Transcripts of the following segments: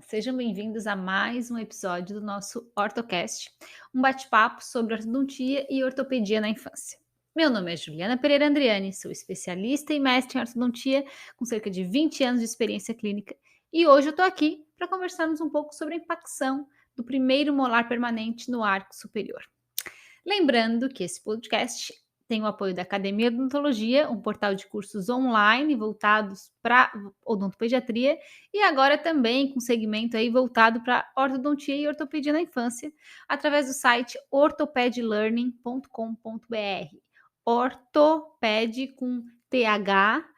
Sejam bem-vindos a mais um episódio do nosso OrtoCast, um bate-papo sobre ortodontia e ortopedia na infância. Meu nome é Juliana Pereira Andriani, sou especialista e mestre em ortodontia com cerca de 20 anos de experiência clínica e hoje eu estou aqui para conversarmos um pouco sobre a impacção do primeiro molar permanente no arco superior. Lembrando que esse podcast tem o apoio da Academia de Odontologia, um portal de cursos online voltados para odontopediatria e agora também com segmento aí voltado para ortodontia e ortopedia na infância, através do site orthopedlearning.com.br. Ortoped com TH,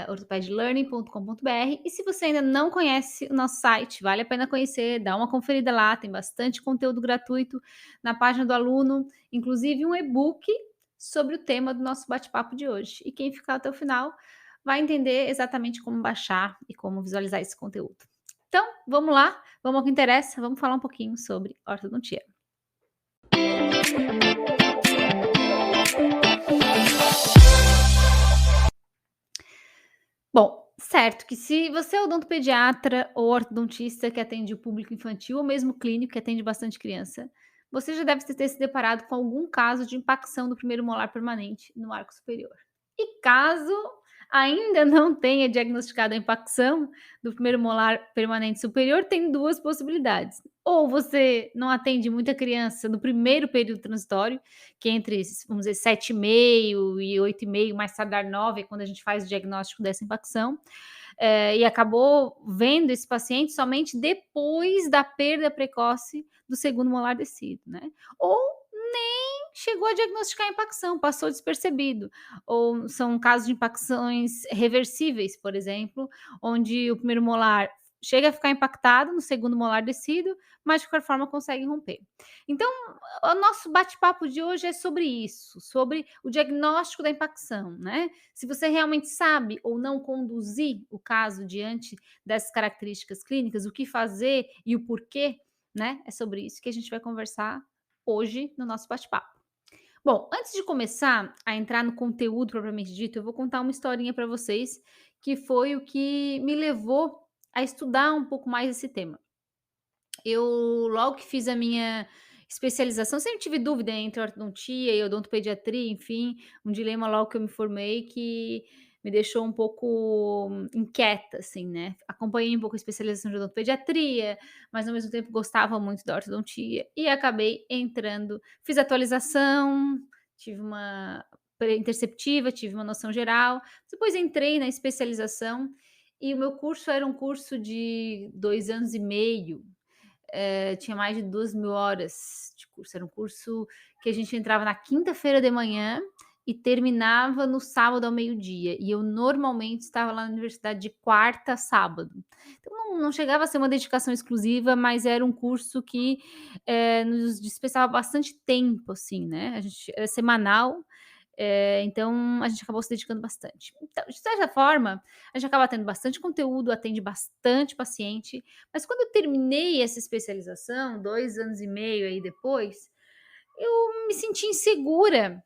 orthopedlearning.com.br. E se você ainda não conhece o nosso site, vale a pena conhecer, dá uma conferida lá, tem bastante conteúdo gratuito na página do aluno, inclusive um e-book sobre o tema do nosso bate-papo de hoje. E quem ficar até o final vai entender exatamente como baixar e como visualizar esse conteúdo. Então, vamos lá, vamos ao que interessa, vamos falar um pouquinho sobre ortodontia. Bom, certo que se você é odontopediatra ou ortodontista que atende o público infantil ou mesmo clínico que atende bastante criança, você já deve ter se deparado com algum caso de impacção do primeiro molar permanente no arco superior. E caso ainda não tenha diagnosticado a impacção do primeiro molar permanente superior, tem duas possibilidades. Ou você não atende muita criança no primeiro período transitório, que é entre, vamos dizer, 7,5 e 8,5, mais tardar 9, é quando a gente faz o diagnóstico dessa impacção, e acabou vendo esse paciente somente depois da perda precoce do segundo molar descido, né? Ou nem chegou a diagnosticar a impacção, passou despercebido. Ou são casos de impacções reversíveis, por exemplo, onde o primeiro molar chega a ficar impactado no segundo molar descido, mas de qualquer forma consegue romper. Então, o nosso bate-papo de hoje é sobre isso, sobre o diagnóstico da impacção, né? Se você realmente sabe ou não conduzir o caso diante dessas características clínicas, o que fazer e o porquê, né? É sobre isso que a gente vai conversar hoje no nosso bate-papo. Bom, antes de começar a entrar no conteúdo propriamente dito, eu vou contar uma historinha para vocês que foi o que me levou a estudar um pouco mais esse tema. Eu, logo que fiz a minha especialização, sempre tive dúvida entre ortodontia e odontopediatria, enfim, um dilema logo que eu me formei que me deixou um pouco inquieta, assim, né. Acompanhei um pouco a especialização de odontopediatria, mas ao mesmo tempo gostava muito da ortodontia e acabei entrando, fiz atualização, tive uma pré-interceptiva, tive uma noção geral, depois entrei na especialização e o meu curso era um curso de 2 anos e meio, tinha mais de 2.000 horas de curso. Era um curso que a gente entrava na quinta-feira de manhã e terminava no sábado ao meio-dia. E eu normalmente estava lá na universidade de quarta a sábado. Então não chegava a ser uma dedicação exclusiva, mas era um curso que, nos dispensava bastante tempo, assim, né. A gente era semanal, então a gente acabou se dedicando bastante. Então, de certa forma, a gente acaba tendo bastante conteúdo, atende bastante paciente, mas quando eu terminei essa especialização, 2 anos e meio aí depois, eu me senti insegura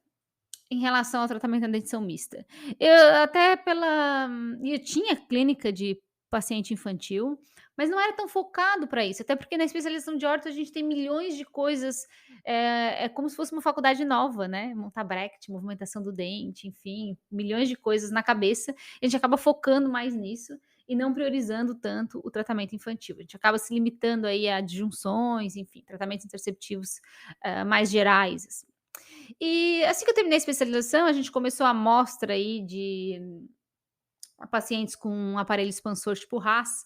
em relação ao tratamento da dentição mista. Eu até pela e eu tinha clínica de paciente infantil, mas não era tão focado para isso, até porque na especialização de orto a gente tem milhões de coisas, é como se fosse uma faculdade nova, né, montar bracket, movimentação do dente, enfim, milhões de coisas na cabeça, a gente acaba focando mais nisso e não priorizando tanto o tratamento infantil. A gente acaba se limitando aí a disjunções, enfim, tratamentos interceptivos, mais gerais, assim. E assim que eu terminei a especialização, a gente começou a amostra aí de pacientes com um aparelho expansor tipo RAS,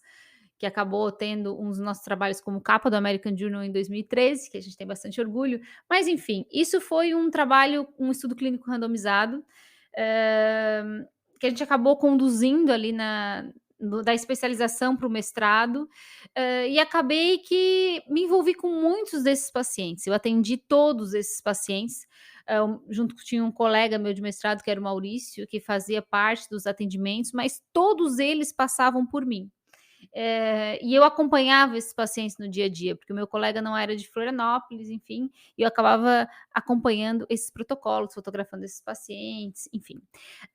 que acabou tendo uns dos nossos trabalhos como capa do American Journal em 2013, que a gente tem bastante orgulho. Mas enfim, isso foi um trabalho, um estudo clínico randomizado, que a gente acabou conduzindo ali da especialização para o mestrado, e acabei que me envolvi com muitos desses pacientes. Eu atendi todos esses pacientes, junto tinha um colega meu de mestrado, que era o Maurício, que fazia parte dos atendimentos, mas todos eles passavam por mim. E eu acompanhava esses pacientes no dia a dia, porque o meu colega não era de Florianópolis, enfim, e eu acabava acompanhando esses protocolos, fotografando esses pacientes, enfim.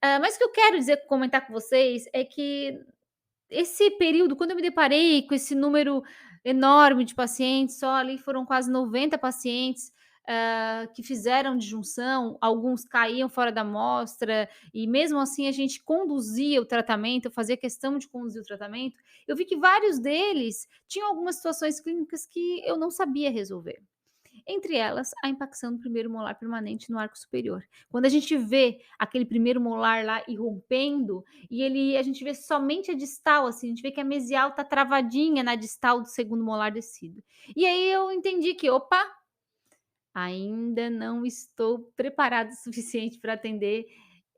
Mas o que eu quero dizer, comentar com vocês, é que esse período, quando eu me deparei com esse número enorme de pacientes, só ali foram quase 90 pacientes, que fizeram disjunção, alguns caíam fora da amostra, e mesmo assim a gente conduzia o tratamento, eu fazia questão de conduzir o tratamento, eu vi que vários deles tinham algumas situações clínicas que eu não sabia resolver. Entre elas, a impacção do primeiro molar permanente no arco superior. Quando a gente vê aquele primeiro molar lá irrompendo, e a gente vê somente a distal, assim, a gente vê que a mesial está travadinha na distal do segundo molar descido. E aí eu entendi que, opa, ainda não estou preparada o suficiente para atender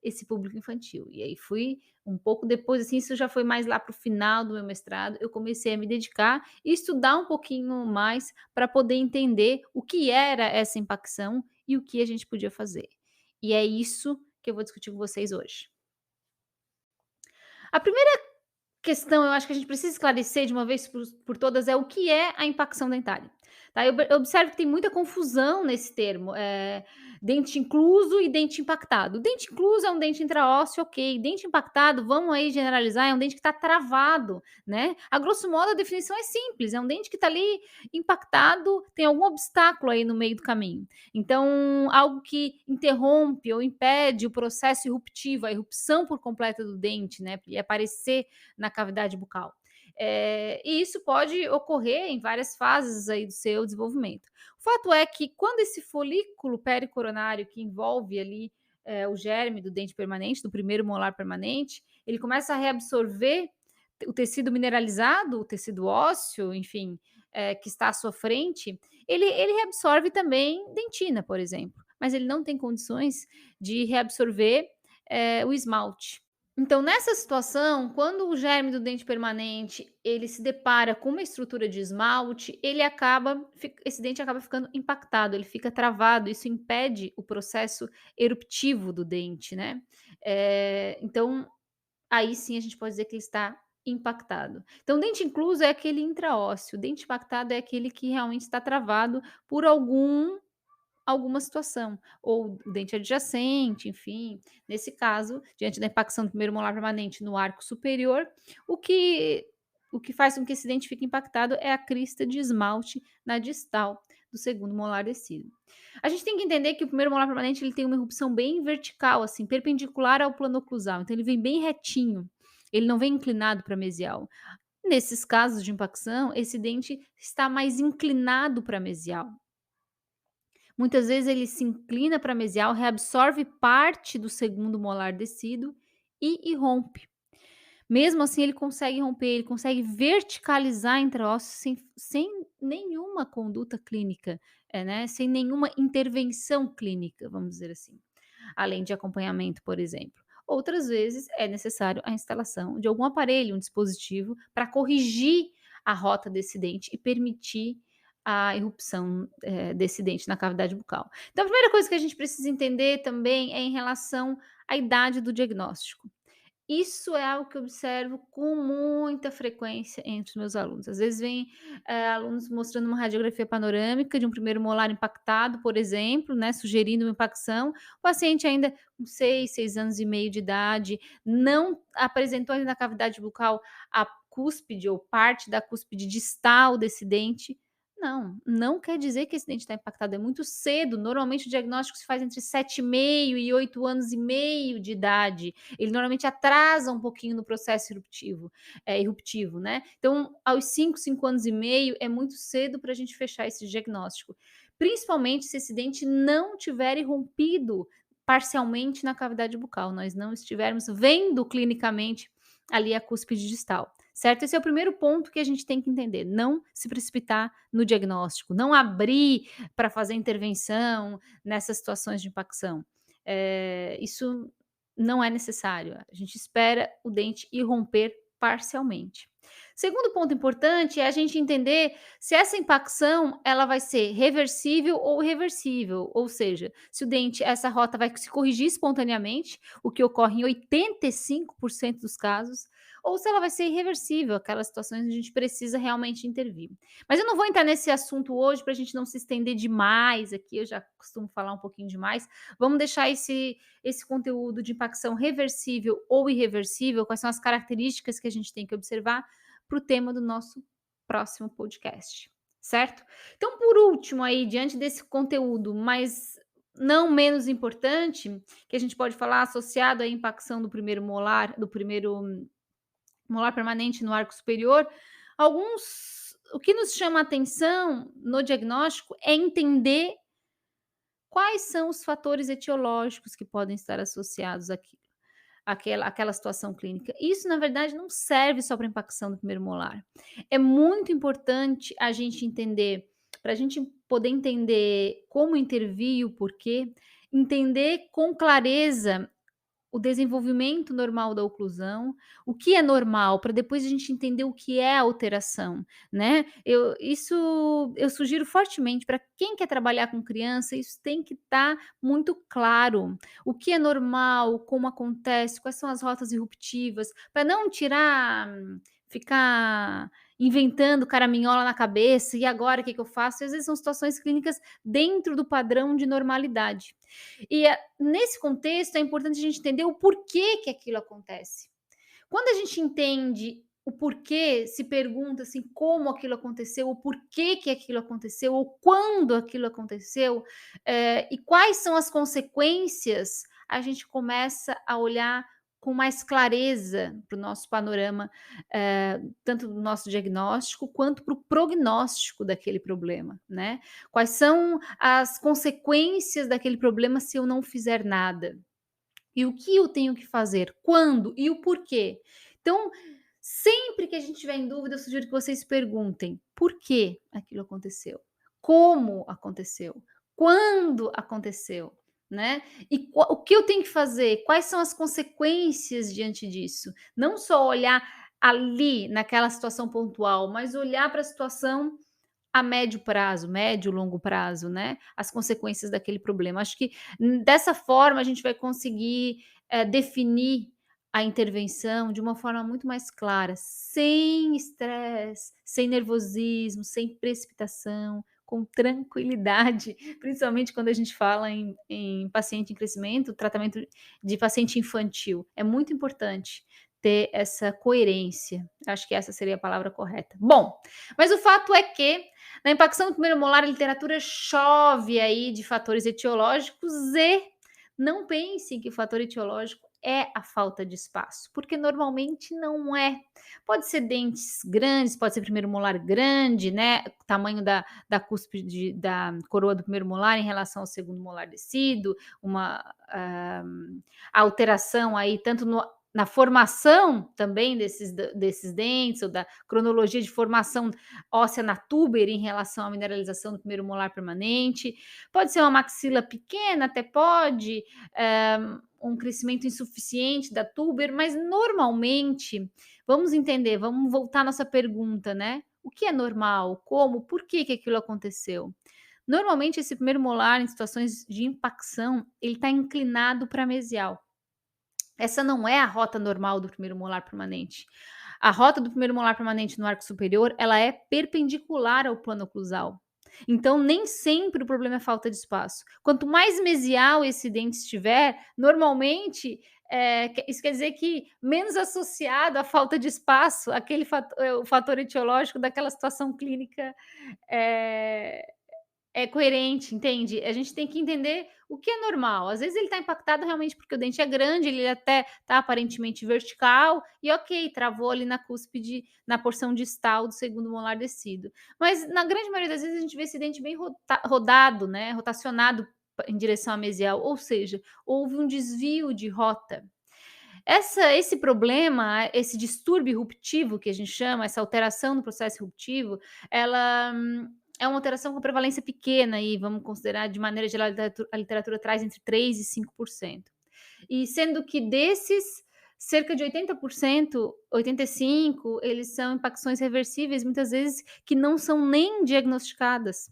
esse público infantil. E aí fui um pouco depois, assim, isso já foi mais lá para o final do meu mestrado, eu comecei a me dedicar e estudar um pouquinho mais para poder entender o que era essa impacção e o que a gente podia fazer. E é isso que eu vou discutir com vocês hoje. A primeira questão, eu acho que a gente precisa esclarecer de uma vez por todas é o que é a impacção dentária. Tá? Eu observo que tem muita confusão nesse termo, dente incluso e dente impactado. Dente incluso é um dente intraósseo, ok. Dente impactado, vamos aí generalizar, é um dente que está travado, né? A grosso modo, a definição é simples, é um dente que está ali impactado, tem algum obstáculo aí no meio do caminho. Então, algo que interrompe ou impede o processo irruptivo, a irrupção por completa do dente, né? E aparecer na cavidade bucal. E isso pode ocorrer em várias fases aí do seu desenvolvimento. O fato é que quando esse folículo pericoronário que envolve ali o germe do dente permanente, do primeiro molar permanente, ele começa a reabsorver o tecido mineralizado, o tecido ósseo, enfim, que está à sua frente, ele reabsorve também dentina, por exemplo, mas ele não tem condições de reabsorver o esmalte. Então, nessa situação, quando o germe do dente permanente, ele se depara com uma estrutura de esmalte, esse dente acaba ficando impactado, ele fica travado, isso impede o processo eruptivo do dente, né. Então, aí sim a gente pode dizer que ele está impactado. Então, dente incluso é aquele intraósseo, dente impactado é aquele que realmente está travado por alguma situação, ou o dente adjacente, enfim. Nesse caso, diante da impacção do primeiro molar permanente no arco superior, o que o que faz com que esse dente fique impactado é a crista de esmalte na distal do segundo molar descido. A gente tem que entender que o primeiro molar permanente ele tem uma erupção bem vertical, assim, perpendicular ao plano oclusal, então ele vem bem retinho, ele não vem inclinado para mesial. Nesses casos de impacção, esse dente está mais inclinado para mesial. Muitas vezes ele se inclina para mesial, reabsorve parte do segundo molar descido e irrompe. Mesmo assim, ele consegue romper, ele consegue verticalizar intraósseo sem nenhuma conduta clínica, né, sem nenhuma intervenção clínica, vamos dizer assim, além de acompanhamento, por exemplo. Outras vezes é necessário a instalação de algum aparelho, um dispositivo, para corrigir a rota desse dente e permitir a irrupção, desse dente na cavidade bucal. Então a primeira coisa que a gente precisa entender também é em relação à idade do diagnóstico. Isso é algo que eu observo com muita frequência entre os meus alunos. Às vezes vem, alunos mostrando uma radiografia panorâmica de um primeiro molar impactado, por exemplo, né, sugerindo uma impacção. O paciente ainda com 6 anos e meio de idade, não apresentou ainda na cavidade bucal a cúspide ou parte da cúspide distal desse dente. Não quer dizer que esse dente está impactado, é muito cedo. Normalmente o diagnóstico se faz entre 7,5 e 8 anos e meio de idade. Ele normalmente atrasa um pouquinho no processo irruptivo, né. Então, aos 5 anos e meio é muito cedo para a gente fechar esse diagnóstico, principalmente se esse dente não tiver irrompido parcialmente na cavidade bucal, nós não estivermos vendo clinicamente ali a cúspide distal, certo? Esse é o primeiro ponto que a gente tem que entender, não se precipitar no diagnóstico, não abrir para fazer intervenção nessas situações de impacção. Isso não é necessário, a gente espera o dente irromper parcialmente. Segundo ponto importante é a gente entender se essa impacção ela vai ser reversível ou irreversível, ou seja, se o dente essa rota vai se corrigir espontaneamente, o que ocorre em 85% dos casos, ou se ela vai ser irreversível, aquelas situações onde a gente precisa realmente intervir. Mas eu não vou entrar nesse assunto hoje para a gente não se estender demais aqui, eu já costumo falar um pouquinho demais. Vamos deixar esse conteúdo de impacção reversível ou irreversível, quais são as características que a gente tem que observar, para o tema do nosso próximo podcast, certo? Então, por último, aí, diante desse conteúdo, mas não menos importante, que a gente pode falar associado à impacção do primeiro molar permanente no arco superior, o que nos chama a atenção no diagnóstico é entender quais são os fatores etiológicos que podem estar associados àquela situação clínica. Isso, na verdade, não serve só para impacção do primeiro molar. É muito importante a gente entender, para a gente poder entender como intervir e o porquê, entender com clareza o desenvolvimento normal da oclusão, o que é normal, para depois a gente entender o que é alteração, né. Eu sugiro fortemente para quem quer trabalhar com criança, isso tem que estar muito claro. O que é normal, como acontece, quais são as rotas irruptivas, para não ficar inventando caraminhola na cabeça, "e agora o que que eu faço?", e às vezes são situações clínicas dentro do padrão de normalidade. Nesse contexto, é importante a gente entender o porquê que aquilo acontece. Quando a gente entende o porquê, se pergunta assim como aquilo aconteceu, o porquê que aquilo aconteceu, ou quando aquilo aconteceu, e quais são as consequências, a gente começa a olhar com mais clareza para o nosso panorama, tanto do nosso diagnóstico quanto para o prognóstico daquele problema, né? Quais são as consequências daquele problema se eu não fizer nada? E o que eu tenho que fazer? Quando e o porquê? Então, sempre que a gente tiver em dúvida, eu sugiro que vocês perguntem: por que aquilo aconteceu? Como aconteceu? Quando aconteceu? Né? E o que eu tenho que fazer? Quais são as consequências diante disso? Não só olhar ali, naquela situação pontual, mas olhar para a situação a médio prazo, médio, longo prazo, né, as consequências daquele problema. Acho que, dessa forma a gente vai conseguir, definir a intervenção de uma forma muito mais clara, sem estresse, sem nervosismo, sem precipitação, com tranquilidade, principalmente quando a gente fala em paciente em crescimento, tratamento de paciente infantil. É muito importante ter essa coerência. Acho que essa seria a palavra correta. Bom, mas o fato é que na impacção do primeiro molar, a literatura chove aí de fatores etiológicos e não pensem que o fator etiológico é a falta de espaço, porque normalmente não é. Pode ser dentes grandes, pode ser primeiro molar grande, né? Tamanho da cúspide da coroa do primeiro molar em relação ao segundo molar descido, uma alteração aí tanto na formação também desses dentes, ou da cronologia de formação óssea na túber em relação à mineralização do primeiro molar permanente. Pode ser uma maxila pequena, até pode, um crescimento insuficiente da túber, mas normalmente, vamos entender, vamos voltar à nossa pergunta, né? O que é normal? Como? Por que que aquilo aconteceu? Normalmente, esse primeiro molar, em situações de impacção, ele está inclinado para mesial. Essa não é a rota normal do primeiro molar permanente. A rota do primeiro molar permanente no arco superior, ela é perpendicular ao plano oclusal. Então, nem sempre o problema é falta de espaço. Quanto mais mesial esse dente estiver, normalmente, isso quer dizer que menos associado à falta de espaço, o fator etiológico daquela situação clínica, eh, é coerente, entende? A gente tem que entender o que é normal. Às vezes ele está impactado realmente porque o dente é grande, ele até está aparentemente vertical e ok, travou ali na cúspide, na porção distal do segundo molar descido. Mas na grande maioria das vezes a gente vê esse dente bem rodado, né? Rotacionado em direção à mesial, ou seja, houve um desvio de rota. Esse problema, esse distúrbio irruptivo que a gente chama, essa alteração no processo irruptivo, ela é uma alteração com prevalência pequena e vamos considerar de maneira geral a literatura traz entre 3 e 5%. E sendo que desses, cerca de 80%, 85%, eles são impacções reversíveis, muitas vezes que não são nem diagnosticadas,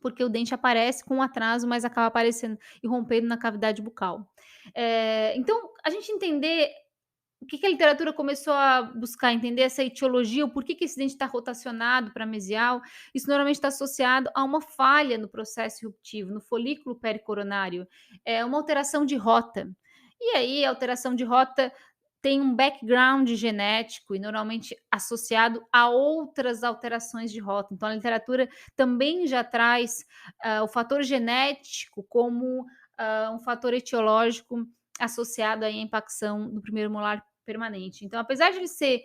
porque o dente aparece com um atraso, mas acaba aparecendo e rompendo na cavidade bucal. Então, a gente entender o que que a literatura começou a buscar? Entender essa etiologia, o porquê que esse dente está rotacionado para mesial. Isso normalmente está associado a uma falha no processo eruptivo, no folículo pericoronário, é uma alteração de rota. E aí, a alteração de rota tem um background genético e normalmente associado a outras alterações de rota. Então, a literatura também já traz o fator genético como um fator etiológico associado aí à impacção do primeiro molar permanente. Então, apesar de ele ser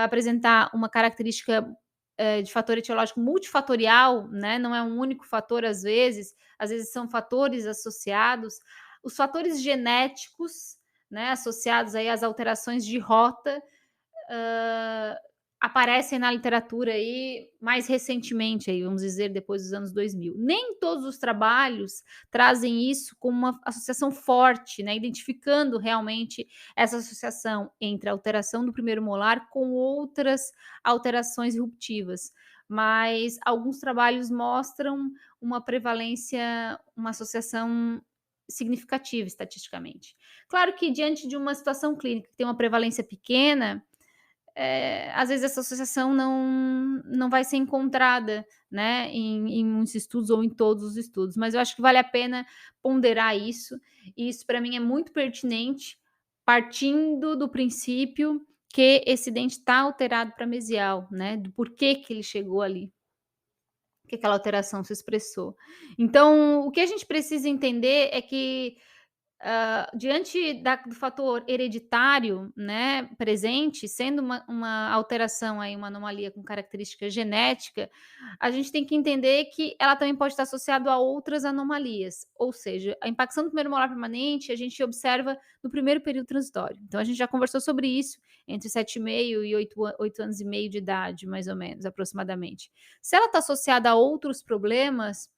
apresentar uma característica de fator etiológico multifatorial, né, não é um único fator às vezes são fatores associados, os fatores genéticos, né, associados aí às alterações de rota, hã, aparecem na literatura aí mais recentemente aí, vamos dizer, depois dos anos 2000. Nem todos os trabalhos trazem isso como uma associação forte, né, identificando realmente essa associação entre a alteração do primeiro molar com outras alterações eruptivas, mas alguns trabalhos mostram uma prevalência, uma associação significativa estatisticamente. Claro que diante de uma situação clínica que tem uma prevalência pequena, às vezes essa associação não vai ser encontrada, né, em muitos estudos ou em todos os estudos, mas eu acho que vale a pena ponderar isso, e isso para mim é muito pertinente, partindo do princípio que esse dente está alterado para mesial, né, do porquê que ele chegou ali, que aquela alteração se expressou. Então, o que a gente precisa entender é que diante do fator hereditário, né, presente, sendo uma alteração aí, uma anomalia com característica genética, a gente tem que entender que ela também pode estar associado a outras anomalias, ou seja, a impacção do primeiro molar permanente a gente observa no primeiro período transitório. Então a gente já conversou sobre isso, entre 7,5 e 8 anos e meio de idade, mais ou menos, aproximadamente. Se ela está associada a outros problemas,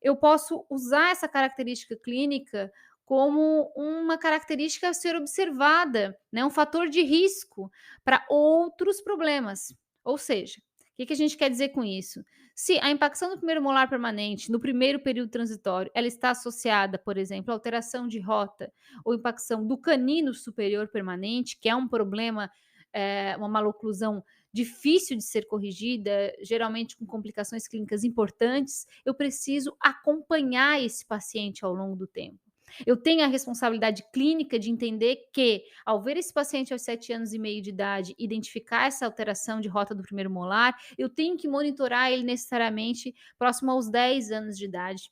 eu posso usar essa característica clínica como uma característica a ser observada, né, um fator de risco para outros problemas. Ou seja, o que que a gente quer dizer com isso? Se a impacção do primeiro molar permanente no primeiro período transitório, ela está associada, por exemplo, à alteração de rota ou impacção do canino superior permanente, que é um problema, uma maloclusão difícil de ser corrigida, geralmente com complicações clínicas importantes, eu preciso acompanhar esse paciente ao longo do tempo. Eu tenho a responsabilidade clínica de entender que, ao ver esse paciente aos 7 anos e meio de idade, identificar essa alteração de rota do primeiro molar, eu tenho que monitorar ele necessariamente próximo aos 10 anos de idade,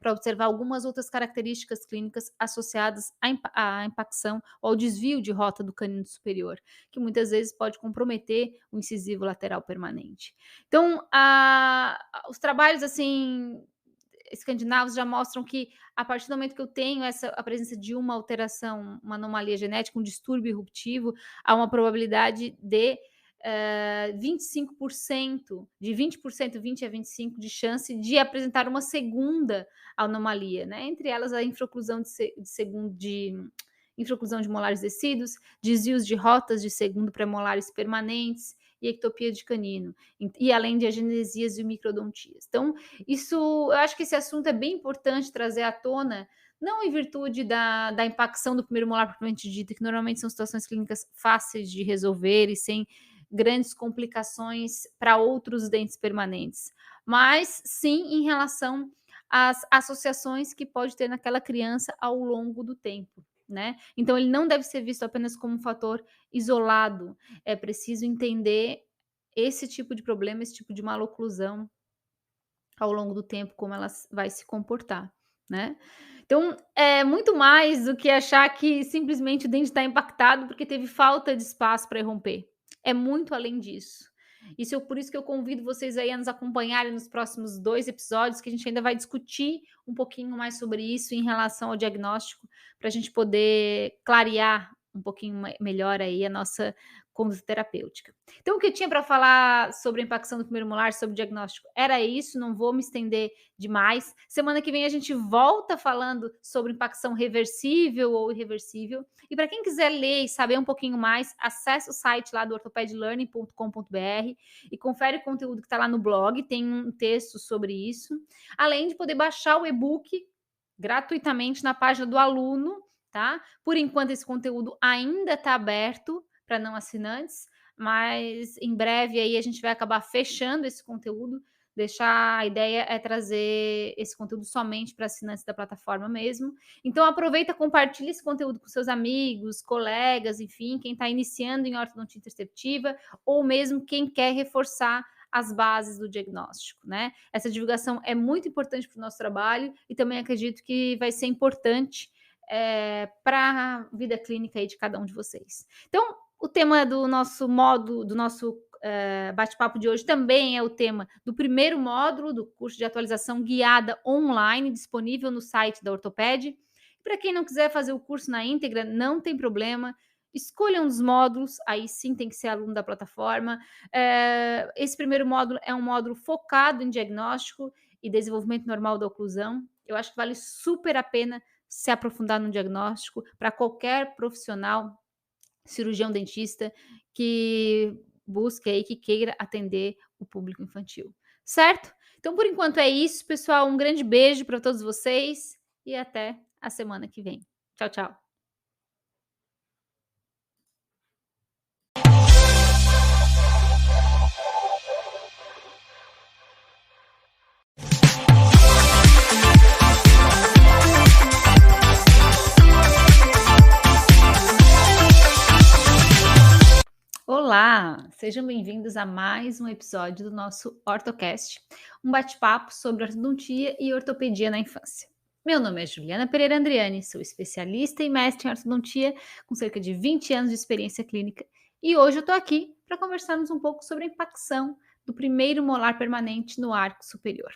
para observar algumas outras características clínicas associadas à impacção ou ao desvio de rota do canino superior, que muitas vezes pode comprometer o incisivo lateral permanente. Então, os trabalhos assim escandinavos já mostram que a partir do momento que eu tenho a presença de uma alteração, uma anomalia genética, um distúrbio eruptivo, há uma probabilidade de 25%, de 20%, 20 a 25 de chance de apresentar uma segunda anomalia, né? Entre elas a infroclusão infroclusão de molares descidos, desvios de rotas de segundo pré-molares permanentes e ectopia de canino, e além de agenesias e microdontias. Então, isso, eu acho que esse assunto é bem importante trazer à tona, não em virtude da impacção do primeiro molar propriamente dita, que normalmente são situações clínicas fáceis de resolver e sem grandes complicações para outros dentes permanentes, mas sim em relação às associações que pode ter naquela criança ao longo do tempo, né? Então ele não deve ser visto apenas como um fator isolado, é preciso entender esse tipo de problema, esse tipo de maloclusão ao longo do tempo, como ela vai se comportar, né? Então, é muito mais do que achar que simplesmente o dente está impactado porque teve falta de espaço para irromper. É muito além disso. Por isso que eu convido vocês aí a nos acompanharem nos próximos 2 episódios, que a gente ainda vai discutir um pouquinho mais sobre isso em relação ao diagnóstico, para a gente poder clarear um pouquinho melhor aí a nossa conduta terapêutica. Então, o que eu tinha para falar sobre a impacção do primeiro molar, sobre o diagnóstico, era isso, não vou me estender demais. Semana que vem a gente volta falando sobre impacção reversível ou irreversível. E para quem quiser ler e saber um pouquinho mais, acesse o site lá do orthopedlearning.com.br e confere o conteúdo que está lá no blog, tem um texto sobre isso. Além de poder baixar o e-book gratuitamente na página do aluno, tá? Por enquanto esse conteúdo ainda está aberto para não assinantes, mas em breve aí a gente vai acabar fechando esse conteúdo, deixar a ideia é trazer esse conteúdo somente para assinantes da plataforma mesmo. Então aproveita, compartilha esse conteúdo com seus amigos, colegas, enfim, quem está iniciando em ortodontia interceptiva ou mesmo quem quer reforçar as bases do diagnóstico, né? Essa divulgação é muito importante para o nosso trabalho e também acredito que vai ser importante para a vida clínica aí de cada um de vocês. Então, o tema do nosso bate-papo de hoje também é o tema do primeiro módulo do curso de atualização guiada online, disponível no site da Ortoped. Para quem não quiser fazer o curso na íntegra, não tem problema. Escolha um dos módulos, aí sim tem que ser aluno da plataforma. Esse primeiro módulo é um módulo focado em diagnóstico e desenvolvimento normal da oclusão. Eu acho que vale super a pena se aprofundar no diagnóstico para qualquer profissional, cirurgião dentista, que busque aí, que queira atender o público infantil, certo? Então, por enquanto é isso, pessoal. Um grande beijo para todos vocês e até a semana que vem. Tchau, tchau. Olá, sejam bem-vindos a mais um episódio do nosso OrtoCast, um bate-papo sobre ortodontia e ortopedia na infância. Meu nome é Juliana Pereira Andriani, sou especialista e mestre em ortodontia com cerca de 20 anos de experiência clínica e hoje eu estou aqui para conversarmos um pouco sobre a impacção do primeiro molar permanente no arco superior.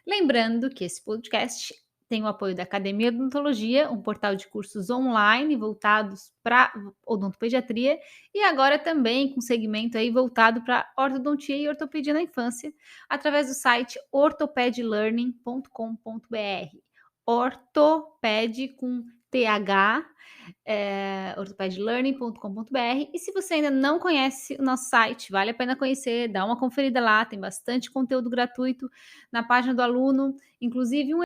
Lembrando que esse podcast tem o apoio da Academia de Odontologia, um portal de cursos online voltados para odontopediatria e agora também com segmento aí voltado para ortodontia e ortopedia na infância, através do site orthopedlearning.com.br. Ortoped com TH, orthopedlearning.com.br. E se você ainda não conhece o nosso site, vale a pena conhecer, dá uma conferida lá, tem bastante conteúdo gratuito na página do aluno, inclusive um